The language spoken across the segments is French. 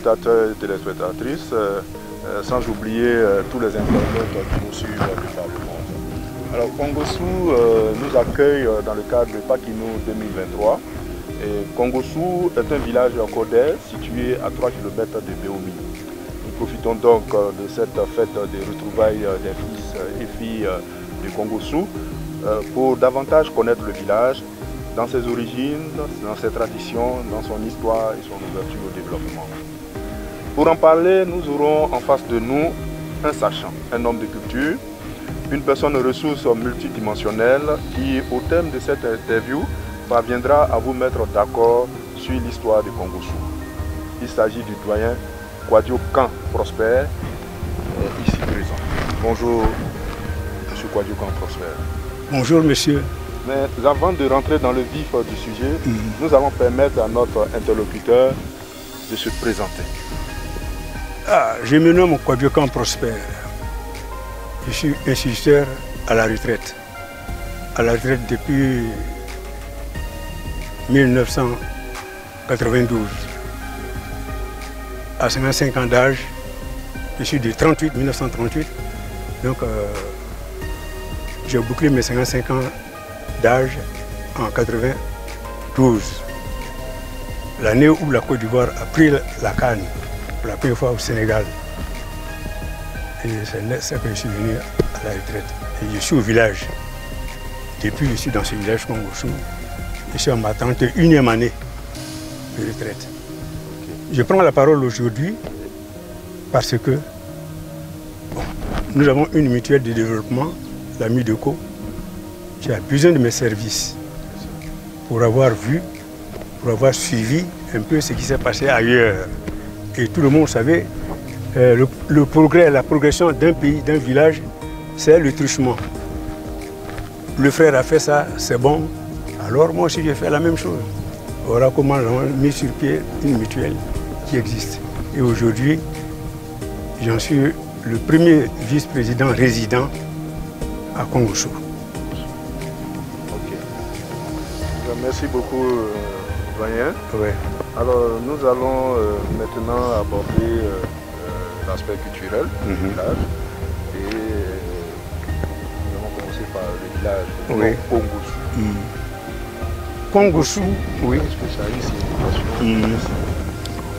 téléspectateurs et téléspectatrices, sans oublier tous les internautes qui nous suivent de par le monde. Alors Kongosu nous accueille dans le cadre de Pakino 2023. Et Kongosu est un village codé situé à 3 km de Béomi. Nous profitons donc de cette fête des retrouvailles des fils et filles de Kongosu pour davantage connaître le village dans ses origines, dans ses traditions, dans son histoire et son ouverture au développement. Pour en parler, nous aurons en face de nous un sachant, un homme de culture, une personne ressource multidimensionnelle qui, au thème de cette interview, parviendra à vous mettre d'accord sur l'histoire de Kongosu. Il s'agit du doyen Kouadio Kan Prosper, ici présent. Bonjour, M. Kouadio Kan Prosper. Bonjour, monsieur. Mais avant de rentrer dans le vif du sujet, nous allons permettre à notre interlocuteur de se présenter. Je me nomme Kouadio Kan Prosper. Je suis instituteur à la retraite. À la retraite depuis 1992. À 55 ans d'âge, je suis de 1938. Donc, j'ai bouclé mes 55 ans d'âge en 92. L'année où la Côte d'Ivoire a pris la CAN pour la première fois au Sénégal. Et c'est là que je suis venu à la retraite. Et je suis au village. Depuis, je suis dans ce village Kongosu. Je suis en ma 31e année de retraite. Je prends la parole aujourd'hui parce que nous avons une mutuelle de développement, la MIDECO, qui a besoin de mes services pour avoir vu, pour avoir suivi un peu ce qui s'est passé ailleurs. Et tout le monde savait, le progrès, la progression d'un pays, d'un village, c'est le truchement. Le frère a fait ça, c'est bon. Alors moi aussi j'ai fait la même chose. Voilà comment j'ai mis sur pied une mutuelle qui existe. Et aujourd'hui, j'en suis le premier vice-président résident à Kongosu. Ok. Merci beaucoup, doyen. Ouais. Alors nous allons maintenant aborder l'aspect culturel du village. Et nous allons commencer par le village de Kongosu. Kongosu, oui. Est-ce que ça a une signification?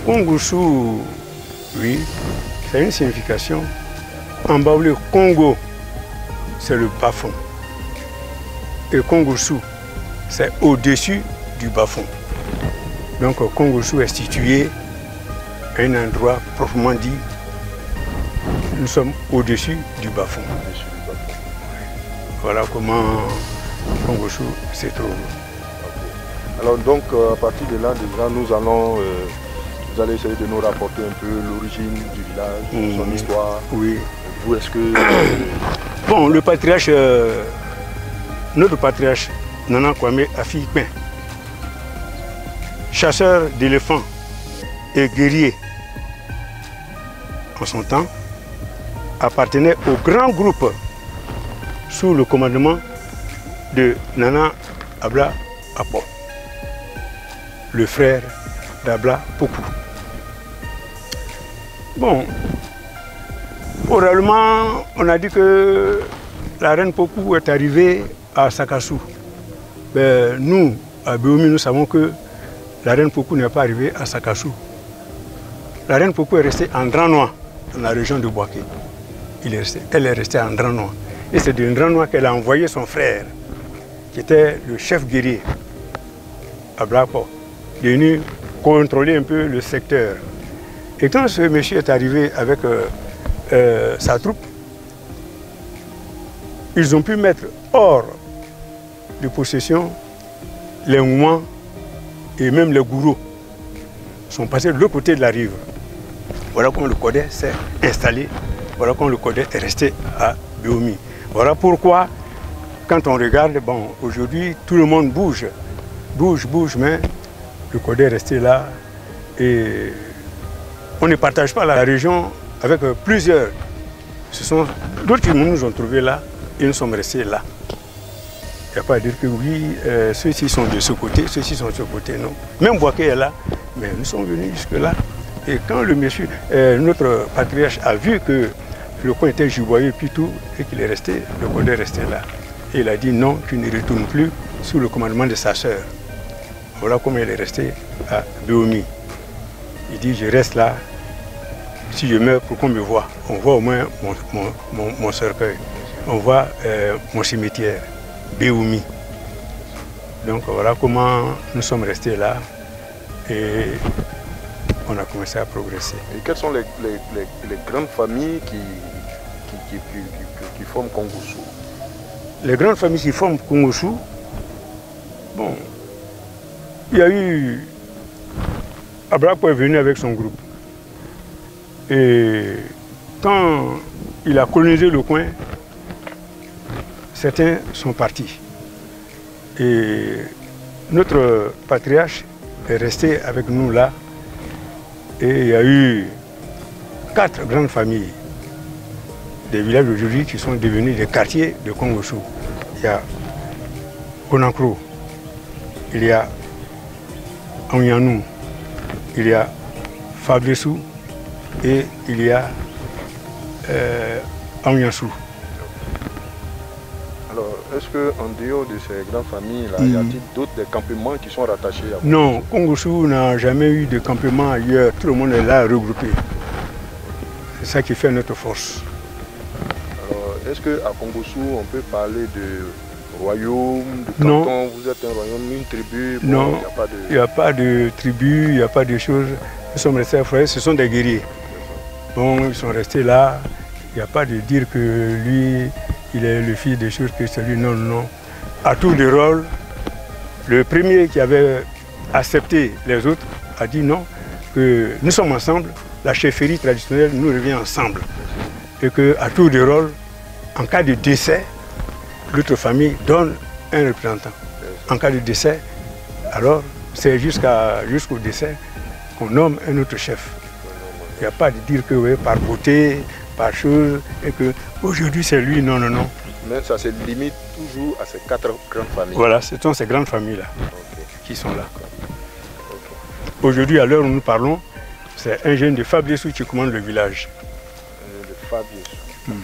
Kongosu, oui, c'est une signification. En baoulé, Congo, c'est le bas-fond. Et Kongosu, c'est au-dessus du bas-fond. Donc Kongosu est situé à un endroit proprement dit. Nous sommes au-dessus du bas-fond. Voilà comment Kongosu se trouve. Alors donc à partir de là déjà nous allons vous allez essayer de nous rapporter un peu l'origine du village, son histoire. Oui. Où est-ce que bon, le patriarche, notre patriarche Nana Kwame Afikpen, chasseur d'éléphants et guerrier en son temps, appartenait au grand groupe sous le commandement de Nana Abla Apo, le frère d'Abla Poku. Bon, oralement, on a dit que la reine Poku est arrivée à Sakassou. Mais nous, à Béomi, nous savons que la reine Poku n'est pas arrivée à Sakassou. La reine Poku est restée en Dranois, dans la région de Boaké. Elle est restée en Dranois. Et c'est de Dranois qu'elle a envoyé son frère, qui était le chef guerrier, Ablapo, de venir contrôler un peu le secteur. Et quand ce monsieur est arrivé avec sa troupe, ils ont pu mettre hors de possession les Ouans et même les Gourous. Ils sont passés de l'autre côté de la rive. Voilà comment le Kodé s'est installé. Voilà comment le Kodé est resté à Béomi. Voilà pourquoi, quand on regarde, bon, aujourd'hui, tout le monde bouge, mais le Kodé est resté là. Et on ne partage pas la région avec plusieurs. Ce sont d'autres qui nous ont trouvés là et nous sommes restés là. Il n'y a pas à dire que oui, ceux-ci sont de ce côté, ceux-ci sont de ce côté, non. Même Boaké est là, mais nous sommes venus jusque-là. Et quand le monsieur, notre patriarche a vu que le coin était giboyeux puis tout, et qu'il est resté, le Codé est resté là. Et il a dit non, tu ne retournes plus sous le commandement de sa sœur. Voilà comment il est resté à Béomi. Il dit, je reste là, si je meurs, pour qu'on me voie. On voit au moins mon cercueil, on voit mon cimetière, Béomi. Donc voilà comment nous sommes restés là et on a commencé à progresser. Et quelles sont les grandes familles qui forment Kongossou? Les grandes familles qui forment Kongossou, bon, il y a eu... Abrako est venu avec son groupe. Et quand il a colonisé le coin, certains sont partis. Et notre patriarche est resté avec nous là. Et il y a eu 4 grandes familles des villages aujourd'hui qui sont devenus des quartiers de Kongossou. Il y a Konankro, il y a Anyanou, il y a Fablessou et il y a Anyansou. Alors, est-ce qu'en dehors de ces grandes familles-là, y a-t-il d'autres campements qui sont rattachés à vous? Non, Kongossou n'a jamais eu de campement ailleurs. Tout le monde est là regroupé. C'est ça qui fait notre force. Alors, est-ce qu'à Kongossou, on peut parler de royaume, de canton? Non. Vous êtes un royaume, une tribu? Bon, non, il n'y a pas de tribu, il n'y a pas de choses. Nous sommes restés frères, ce sont des guerriers. Bon, ils sont restés là. Il n'y a pas de dire que lui, il est le fils des choses, que celui, non, non. À tour de rôle, le premier qui avait accepté les autres a dit non, que nous sommes ensemble, la chefferie traditionnelle nous revient ensemble. Et qu'à tour de rôle, en cas de décès, l'autre famille donne un représentant. En cas de décès, alors c'est jusqu'au décès qu'on nomme un autre chef. Il n'y a pas de dire que oui, par beauté, par chose, et que aujourd'hui c'est lui, non, non, non. Mais ça se limite toujours à ces 4 grandes familles. Voilà, ce sont ces grandes familles-là qui sont là. Aujourd'hui, à l'heure où nous parlons, c'est un jeune de Fablessou qui commande le village. De Fablessou.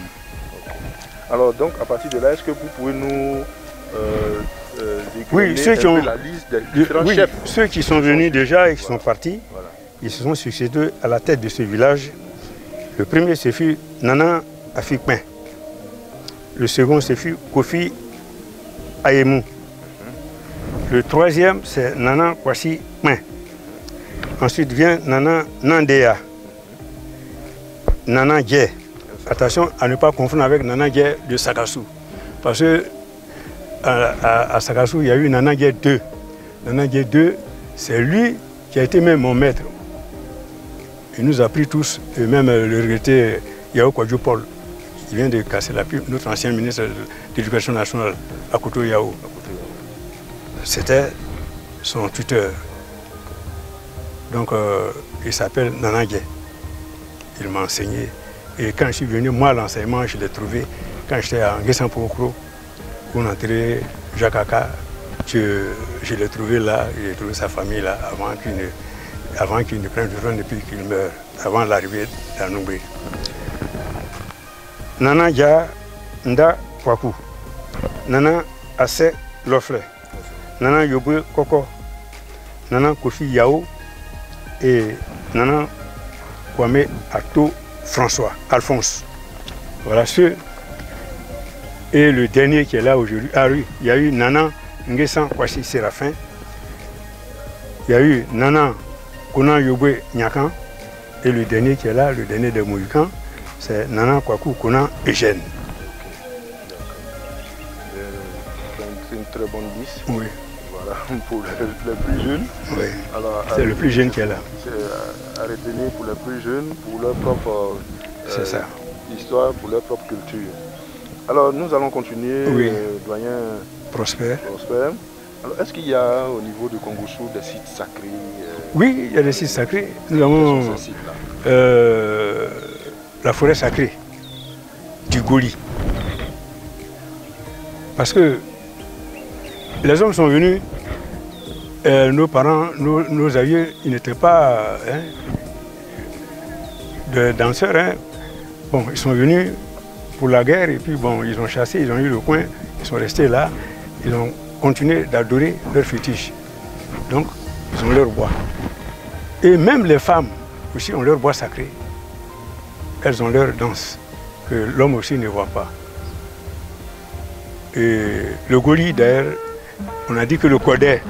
Alors donc, à partir de là, est-ce que vous pouvez nous oui, ceux qui ont la liste des différents chefs? Ceux qui sont venus déjà et qui sont partis, ils se sont succédés à la tête de ce village. Le premier, ce fut Nana Afikpen. Le second, ce fut Kofi Ayemou. Le troisième, c'est Nana Kwasi Pen. Ensuite vient Nana Nandea. Nana Dje. Attention à ne pas confondre avec Nana Dje de Sagassou. Parce que à Sagassou, il y a eu Nana Dje 2. Nana Dje 2, c'est lui qui a été même mon maître. Il nous a pris tous, et même le regretté Yao Kwadjo Paul. Il vient de casser la pipe, notre ancien ministre de l'Éducation nationale, Akoto Yao. C'était son tuteur. Donc il s'appelle Nana Dje. Il m'a enseigné. Et quand je suis venu, moi, l'enseignement, je l'ai trouvé. Quand j'étais à Nguessan-Pokro, pour entrer Jakaka, je l'ai trouvé là, j'ai trouvé sa famille là, avant qu'il ne prenne le trône depuis qu'il meure, avant l'arrivée d'Anoubé. Nana Dja Nda Kwaku, Nana Ase Lofle, Nana Yobwe Koko, Nana Kofi Yao et Nana Kwame Ato François, Alphonse. Voilà ceux. Et le dernier qui est là aujourd'hui, ah oui, il y a eu Nana Nguessan Kwasi Séraphin, il y a eu Nana Kona Yobwe Nyakan, et le dernier qui est là, le dernier des Mohicans, c'est Nana Kwaku Kona Eugène. C'est une très bonne liste. Oui. Voilà, pour les plus jeunes. Oui. C'est le plus jeune qui est là. C'est à retenir pour les plus jeunes, pour leur propre histoire, pour leur propre culture. Alors nous allons continuer, oui. Doyen Prosper. Alors est-ce qu'il y a au niveau de Kongossou des sites sacrés? Oui, il y a des sites sacrés. Nous avons la forêt sacrée du Goli. Parce que les hommes sont venus, nos parents, nos aïeux, ils n'étaient pas... de danseurs, hein. Bon, ils sont venus pour la guerre et puis bon, ils ont chassé, ils ont eu le coin, ils sont restés là, ils ont continué d'adorer leur fétiche. Donc, ils ont leur bois. Et même les femmes aussi ont leur bois sacré. Elles ont leur danse, que l'homme aussi ne voit pas. Et le Goli, d'ailleurs, on a dit que le Kodé,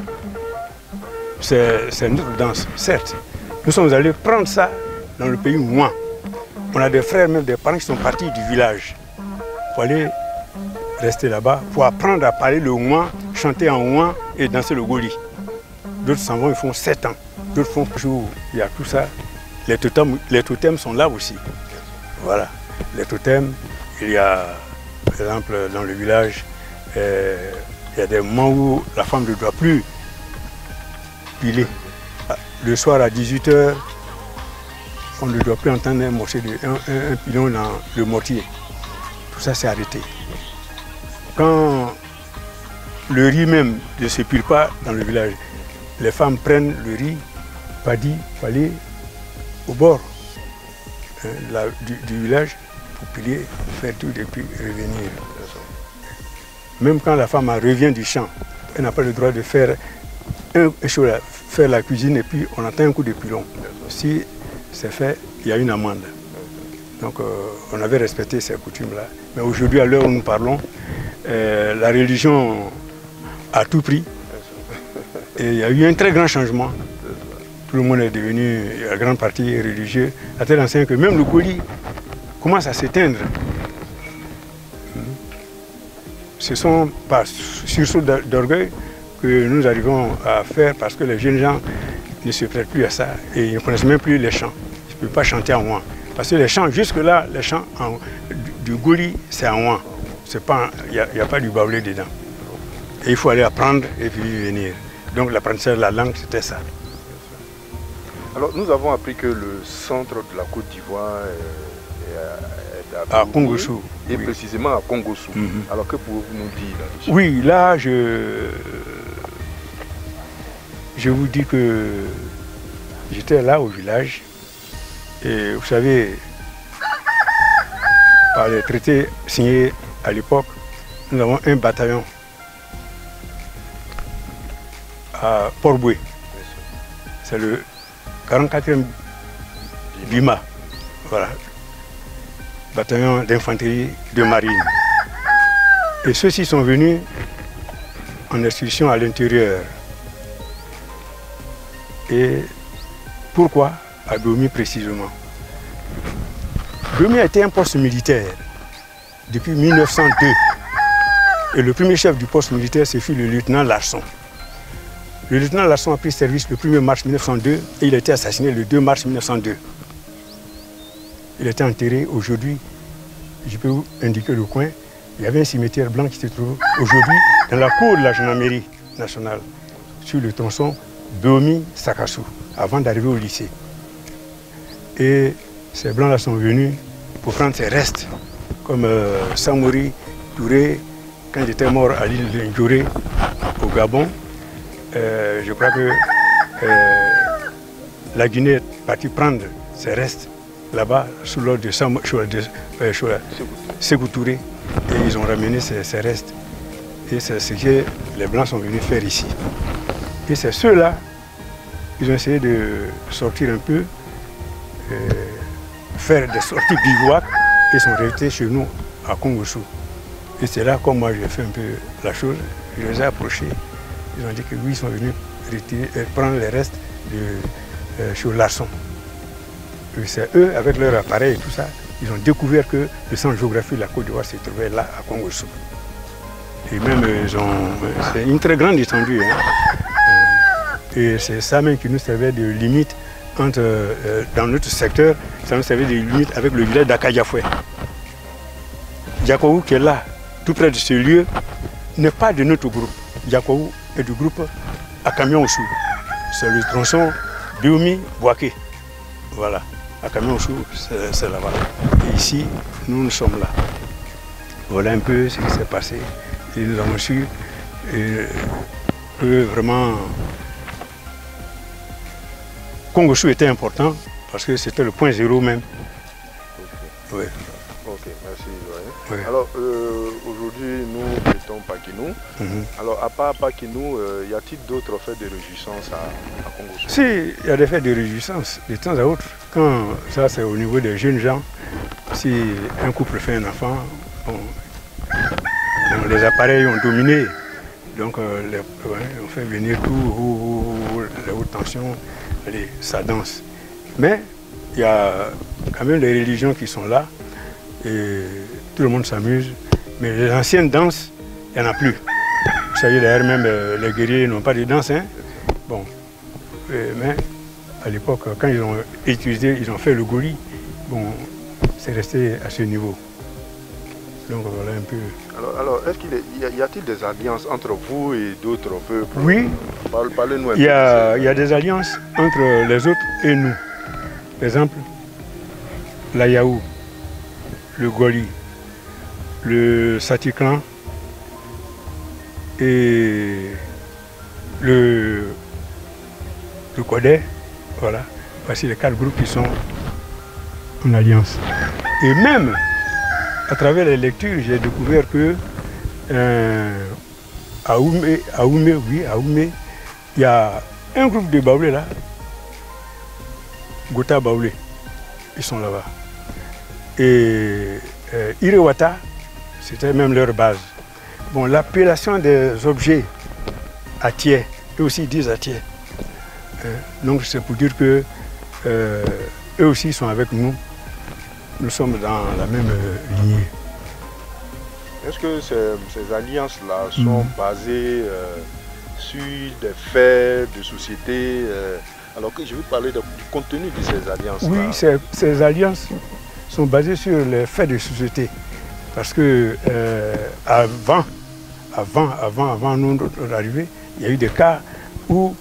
c'est notre danse, certes. Nous sommes allés prendre ça dans le pays Ouan. On a des frères, même des parents qui sont partis du village pour aller rester là-bas, pour apprendre à parler le Ouan, chanter en Ouan et danser le Goli. D'autres s'en vont, ils font 7 ans. D'autres font toujours, il y a tout ça. Les totems sont là aussi. Voilà, les totems, il y a, par exemple, dans le village, il y a des moments où la femme ne doit plus piler. Le soir à 18 h, on ne doit plus entendre un pilon dans le mortier. Tout ça s'est arrêté. Quand le riz même ne se pile pas dans le village, les femmes prennent le riz, paddy, pour aller au bord du village pour piler, faire tout et puis revenir. Même quand la femme revient du champ, elle n'a pas le droit de faire faire la cuisine et puis on entend un coup de pilon. Si c'est fait, il y a une amende. Donc on avait respecté ces coutumes-là. Mais aujourd'hui, à l'heure où nous parlons, la religion a tout pris. Et il y a eu un très grand changement. Tout le monde est devenu, la grande partie religieux, à tel enseigne que même le Goli commence à s'éteindre. Ce sont par sursaut d'orgueil que nous arrivons à faire parce que les jeunes gens ne se prêtent plus à ça et ils ne connaissent même plus les chants. Ils ne peuvent pas chanter en ouan. Parce que les chants, jusque-là, les chants du Goli, c'est en ouan. Il n'y a pas du baoulé dedans. Et il faut aller apprendre et puis venir. Donc l'apprentissage de la langue, c'était ça. Alors nous avons appris que le centre de la Côte d'Ivoire est à Kongossou. Et oui, précisément à Kongossou. Alors que pouvez-vous nous dire là-dessus? Oui, là, je vous dis que j'étais là au village. Et vous savez, par les traités signés à l'époque, nous avons un bataillon à Port-Boué. C'est le 44e BIMA. Voilà. Bataillon d'infanterie de marine. Et ceux-ci sont venus en expulsion à l'intérieur. Et pourquoi à Diomi précisément? Diomi a été un poste militaire depuis 1902. Et le premier chef du poste militaire, c'est le lieutenant Larson. Le lieutenant Larson a pris service le 1er mars 1902 et il a été assassiné le 2 mars 1902. Il a été enterré aujourd'hui, je peux vous indiquer le coin, il y avait un cimetière blanc qui se trouve aujourd'hui dans la cour de la gendarmerie nationale, sur le tronçon Diomi-Sakassou, avant d'arriver au lycée. Et ces blancs-là sont venus pour prendre ses restes, comme Samori Touré, quand il était mort à l'île de Ndjoré, au Gabon. Je crois que la Guinée est partie prendre ses restes là-bas sous l'ordre de Sékou Touré et ils ont ramené ces restes. Et c'est ce que les Blancs sont venus faire ici. Et c'est ceux-là, ils ont essayé de sortir un peu, faire des sorties bivouac et sont restés chez nous à Kongossou. Et c'est là, comme moi j'ai fait un peu la chose, je les ai approchés. Ils ont dit que oui, ils sont venus prendre les restes chez Larson. C'est eux, avec leur appareil et tout ça, ils ont découvert que le centre géographique de la Côte d'Ivoire se trouvait là, à Kongossou. Et même, c'est une très grande étendue. Hein. Et c'est ça même qui nous servait de limite entre, dans notre secteur, ça nous servait de limite avec le village d'Akadjafoué. Diakou qui est là, tout près de ce lieu, n'est pas de notre groupe. Diakou est du groupe Akamionsou. C'est le tronçon Diomi-Boaké. Voilà. Akamionsou, c'est là-bas. Et ici, nous sommes là. Voilà un peu ce qui s'est passé. Et nous avons su que vraiment Kongossou était important parce que c'était le point zéro même Oui. Ok, merci. Oui. Alors, aujourd'hui, nous mettons Pakinou. Alors, à part Pakinou, y a-t-il d'autres fêtes de réjouissance à Congo-Sou? Si, il y a des fêtes de réjouissance de temps à autre. Quand ça, c'est au niveau des jeunes gens, si un couple fait un enfant, bon, les appareils ont dominé. Donc, on fait venir tout, les hautes tensions, allez, ça danse. Mais il y a quand même les religions qui sont là. Et tout le monde s'amuse, mais les anciennes danses, il n'y en a plus. Vous savez, d'ailleurs, même les guerriers n'ont pas de danse. Hein? Bon. Mais à l'époque, quand ils ont utilisé, ils ont fait le goli, bon, c'est resté à ce niveau. Donc voilà un peu. Alors est-ce qu'il y a-t-il des alliances entre vous et d'autres peuples? Oui. Parlez-nous un peu. Il y a des alliances entre les autres et nous. Par exemple, la Yaou, le Goli, le Satiklan et le Kodé, voilà. Voici les 4 groupes qui sont en alliance. Et même, à travers les lectures, j'ai découvert que à Oumé, il y a un groupe de Baoulé là, Gota Baoulé, ils sont là-bas. Et Irewata, c'était même leur base. Bon, l'appellation des objets Atié, eux aussi disent Atié. Donc c'est pour dire que eux aussi sont avec nous. Nous sommes dans la même lignée. Est-ce que ces alliances-là sont basées sur des faits de société alors que je veux parler du contenu de ces alliances-là. Oui, ces alliances sont basées sur les faits de société. Parce que avant notre arrivée, il y a eu des cas où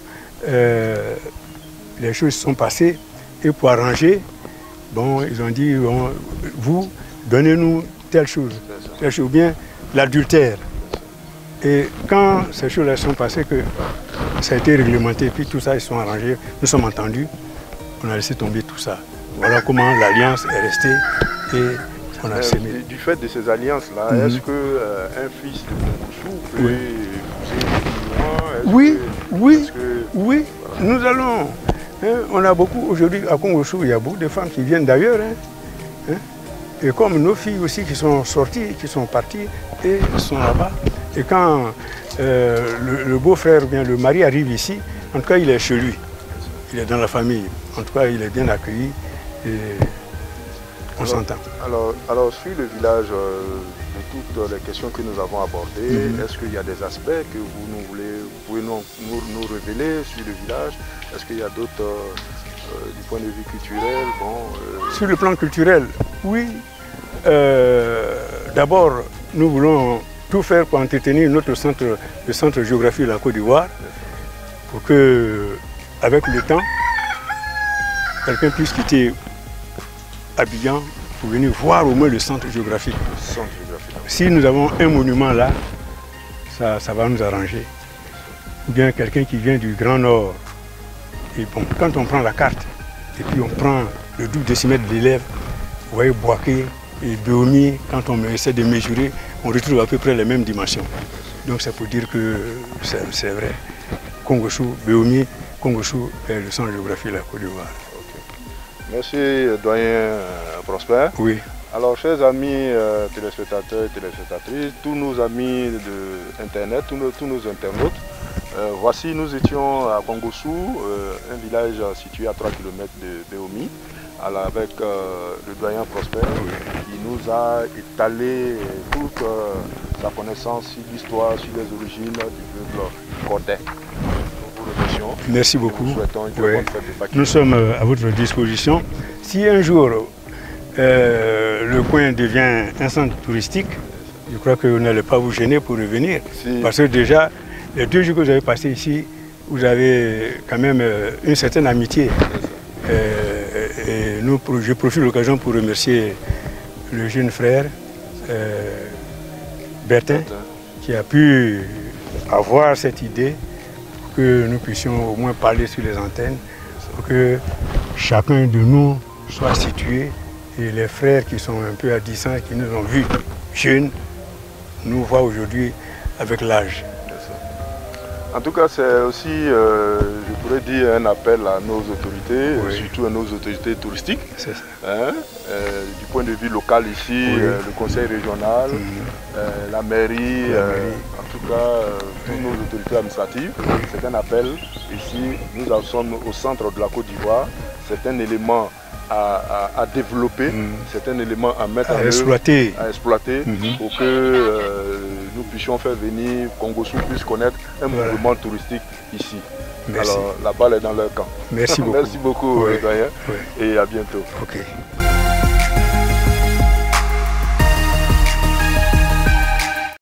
les choses sont passées et pour arranger, bon, ils ont dit, bon, vous, donnez-nous telle chose, ou bien l'adultère. Et quand ces choses-là sont passées, que ça a été réglementé, puis tout ça, ils sont arrangés, nous sommes entendus, on a laissé tomber tout ça. Voilà comment l'alliance est restée et on a sémé. Du fait de ces alliances-là, est-ce qu'un fils de Congo-Sou peut épouser Oui, oui, voilà. Nous allons. Hein, on a beaucoup, aujourd'hui à Congo-Sou, il y a beaucoup de femmes qui viennent d'ailleurs. Hein, et comme nos filles aussi qui sont sorties, qui sont parties et sont là-bas. Et quand le beau-frère ou bien le mari arrive ici, en tout cas il est chez lui, il est dans la famille. En tout cas il est bien accueilli et on s'entend. Alors sur le village, de toutes les questions que nous avons abordées, est-ce qu'il y a des aspects que vous pouvez nous révéler sur le village? Est-ce qu'il y a d'autres, du point de vue culturel? Sur le plan culturel, oui. D'abord, nous voulons tout faire pour entretenir notre centre, le centre de géographie de la Côte d'Ivoire, pour que, avec le temps, quelqu'un puisse quitter Abidjan pour venir voir au moins le centre géographique. Si nous avons un monument là, ça va nous arranger. Ou bien quelqu'un qui vient du Grand Nord. Et bon, quand on prend la carte, et puis on prend le 12 décimètres de l'élève, vous voyez Boaké et Béomi, quand on essaie de mesurer, on retrouve à peu près les mêmes dimensions. Donc c'est pour dire que c'est vrai. Congo-Sou, Béomi, Congo-Sou est le centre de géographie de la Côte d'Ivoire. Merci, doyen Prosper. Oui. Alors, chers amis téléspectateurs et téléspectatrices, tous nos amis d'Internet, tous nos internautes, voici, nous étions à Congo-Sou, un village situé à 3 km de Béomi, avec le doyen Prosper, qui nous a étalé toute sa connaissance sur l'histoire, sur les origines du peuple cordais. Merci beaucoup. Ouais. Nous sommes à votre disposition. Si un jour le coin devient un centre touristique, je crois que vous n'allez pas vous gêner pour revenir. Si. Parce que déjà, les 2 jours que vous avez passés ici, vous avez quand même une certaine amitié. Et je profite de l'occasion pour remercier le jeune frère Bertin, qui a pu avoir cette idée que nous puissions au moins parler sur les antennes pour que chacun de nous soit situé Et les frères qui sont un peu à distance, qui nous ont vus jeunes, nous voient aujourd'hui avec l'âge. En tout cas, c'est aussi, je pourrais dire, un appel à nos autorités, oui. surtout à nos autorités touristiques. C'est ça. Hein, du point de vue local ici, oui. Le conseil régional, la mairie, en tout cas, toutes nos autorités administratives. C'est un appel. Ici, nous sommes au centre de la Côte d'Ivoire. C'est un élément à développer, c'est un élément à mettre en œuvre, à exploiter pour que nous puissions faire venir, Congo-Sous puisse connaître un mouvement touristique ici. Merci. Alors la balle est dans leur camp. Merci beaucoup. Merci beaucoup, doyen, et à bientôt. Okay.